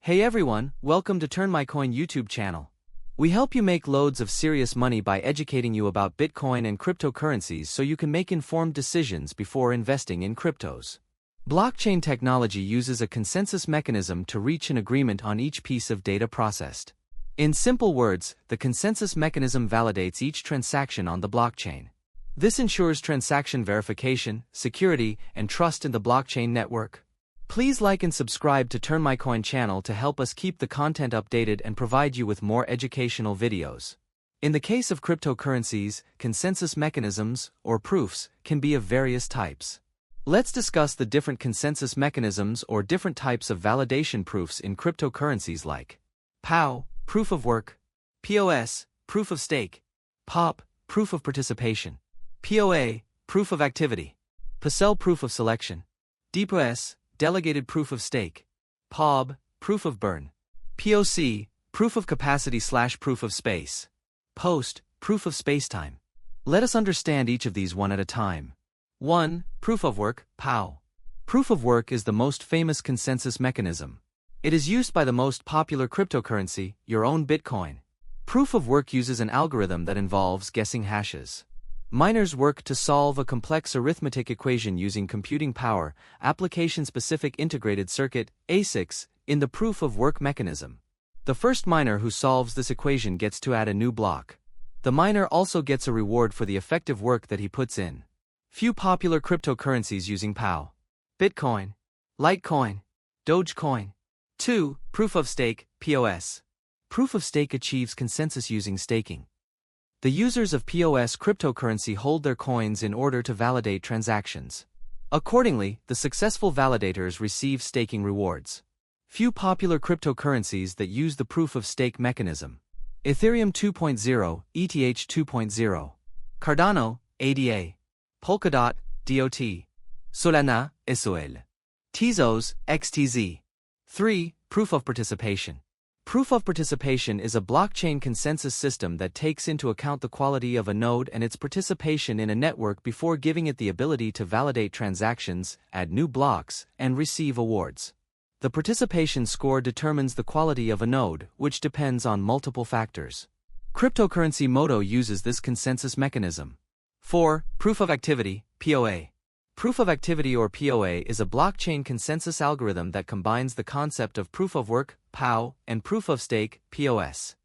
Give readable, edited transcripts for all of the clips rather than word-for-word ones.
Hey everyone, welcome to Turn My Coin YouTube channel. We help you make loads of serious money by educating you about Bitcoin and cryptocurrencies so you can make informed decisions before investing in cryptos. Blockchain technology uses a consensus mechanism to reach an agreement on each piece of data processed. In simple words, the consensus mechanism validates each transaction on the blockchain. This ensures transaction verification, security, and trust in the blockchain network. Please like and subscribe to Turn My Coin channel to help us keep the content updated and provide you with more educational videos. In the case of cryptocurrencies, consensus mechanisms, or proofs, can be of various types. Let's discuss the different consensus mechanisms or different types of validation proofs in cryptocurrencies like POW, proof of work, POS, proof of stake, POP, proof of participation, POA, proof of activity, POSL, proof of selection, DPoS, Delegated proof of stake, POB, proof of burn, POC, proof of capacity/proof of space, POST, proof of spacetime. Let us understand each of these one at a time. 1. Proof of work, POW. Proof of work is the most famous consensus mechanism. It is used by the most popular cryptocurrency, your own Bitcoin. Proof of work uses an algorithm that involves guessing hashes. Miners work to solve a complex arithmetic equation using computing power, application-specific integrated circuit, ASICs, in the proof-of-work mechanism. The first miner who solves this equation gets to add a new block. The miner also gets a reward for the effective work that he puts in. Few popular cryptocurrencies using POW. Bitcoin, Litecoin, Dogecoin. 2. Proof of stake, POS. Proof of stake achieves consensus using staking. The users of POS cryptocurrency hold their coins in order to validate transactions. Accordingly, the successful validators receive staking rewards. Few popular cryptocurrencies that use the proof of stake mechanism. Ethereum 2.0, ETH 2.0. Cardano, ADA. Polkadot, DOT. Solana, SOL. Tezos, XTZ. 3. Proof of participation. Proof of participation is a blockchain consensus system that takes into account the quality of a node and its participation in a network before giving it the ability to validate transactions, add new blocks, and receive awards. The participation score determines the quality of a node, which depends on multiple factors. Cryptocurrency Moto uses this consensus mechanism. 4. Proof of activity, POA. Proof of activity or POA is a blockchain consensus algorithm that combines the concept of proof of work, POW, and proof of stake, POS.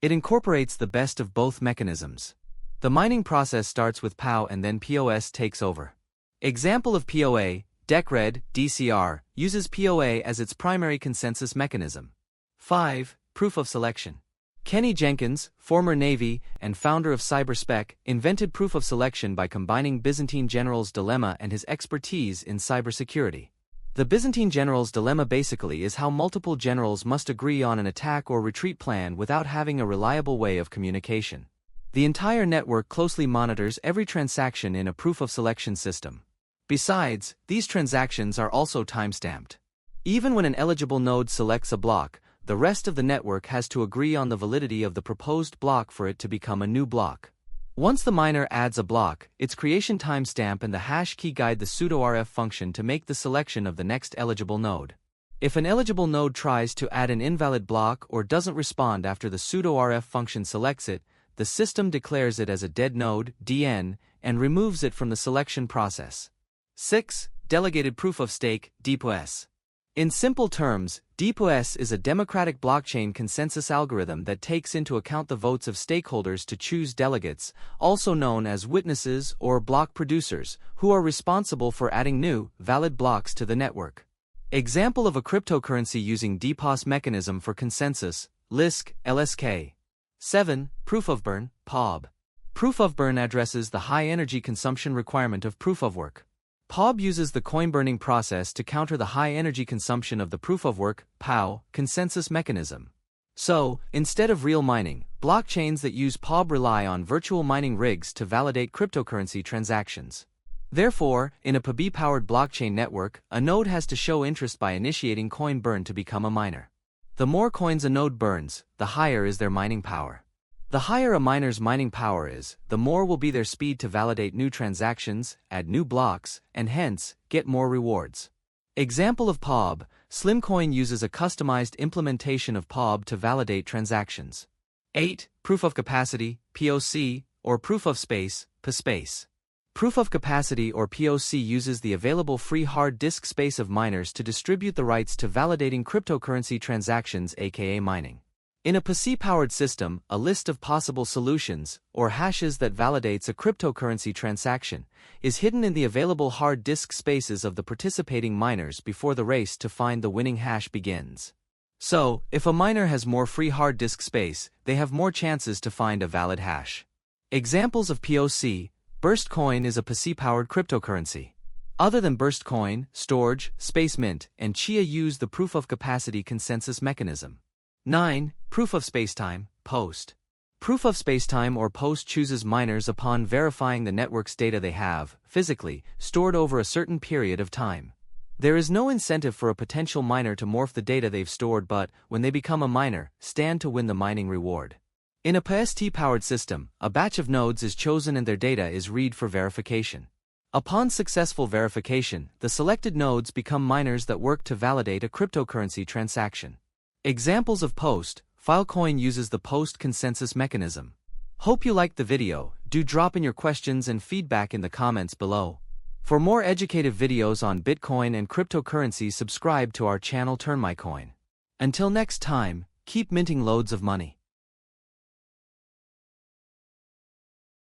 It incorporates the best of both mechanisms. The mining process starts with POW and then POS takes over. Example of POA, Decred, DCR, uses POA as its primary consensus mechanism. 5. Proof of selection. Kenny Jenkins, former Navy and founder of CyberSpec, invented proof of selection by combining Byzantine general's dilemma and his expertise in cybersecurity. The Byzantine general's dilemma basically is how multiple generals must agree on an attack or retreat plan without having a reliable way of communication. The entire network closely monitors every transaction in a proof of selection system. Besides, these transactions are also timestamped. Even when an eligible node selects a block, the rest of the network has to agree on the validity of the proposed block for it to become a new block. Once the miner adds a block, its creation timestamp and the hash key guide the pseudo-RF function to make the selection of the next eligible node. If an eligible node tries to add an invalid block or doesn't respond after the pseudo-RF function selects it, the system declares it as a dead node, DN, and removes it from the selection process. 6. Delegated proof of stake, DPoS. In simple terms, DPoS is a democratic blockchain consensus algorithm that takes into account the votes of stakeholders to choose delegates, also known as witnesses or block producers, who are responsible for adding new, valid blocks to the network. Example of a cryptocurrency using DPoS mechanism for consensus, LISC, LSK. 7. Proof of burn, POB. Proof of burn addresses the high energy consumption requirement of proof of work. POB uses the coin burning process to counter the high energy consumption of the proof of work, POW, consensus mechanism. So, instead of real mining, blockchains that use POB rely on virtual mining rigs to validate cryptocurrency transactions. Therefore, in a POB-powered blockchain network, a node has to show interest by initiating coin burn to become a miner. The more coins a node burns, the higher is their mining power. The higher a miner's mining power is, the more will be their speed to validate new transactions, add new blocks, and hence, get more rewards. Example of POB, Slimcoin uses a customized implementation of paved to validate transactions. 8. Proof of capacity, POC, or proof of space, PSpace. Proof of capacity or POC uses the available free hard disk space of miners to distribute the rights to validating cryptocurrency transactions, aka mining. In a POC-powered system, a list of possible solutions, or hashes that validates a cryptocurrency transaction, is hidden in the available hard disk spaces of the participating miners before the race to find the winning hash begins. So, if a miner has more free hard disk space, they have more chances to find a valid hash. Examples of POC: Burstcoin is a POC-powered cryptocurrency. Other than Burstcoin, Storj, SpaceMint, and Chia use the proof of capacity consensus mechanism. 9. Proof of spacetime, POST. Proof of spacetime or POST chooses miners upon verifying the network's data they have, physically, stored over a certain period of time. There is no incentive for a potential miner to morph the data they've stored but, when they become a miner, stand to win the mining reward. In a POST-powered system, a batch of nodes is chosen and their data is read for verification. Upon successful verification, the selected nodes become miners that work to validate a cryptocurrency transaction. Examples of POST: Filecoin uses the POST consensus mechanism. Hope you liked the video. Do drop in your questions and feedback in the comments below. For more educative videos on Bitcoin and cryptocurrency, subscribe to our channel TurnMyCoin. Until next time, keep minting loads of money.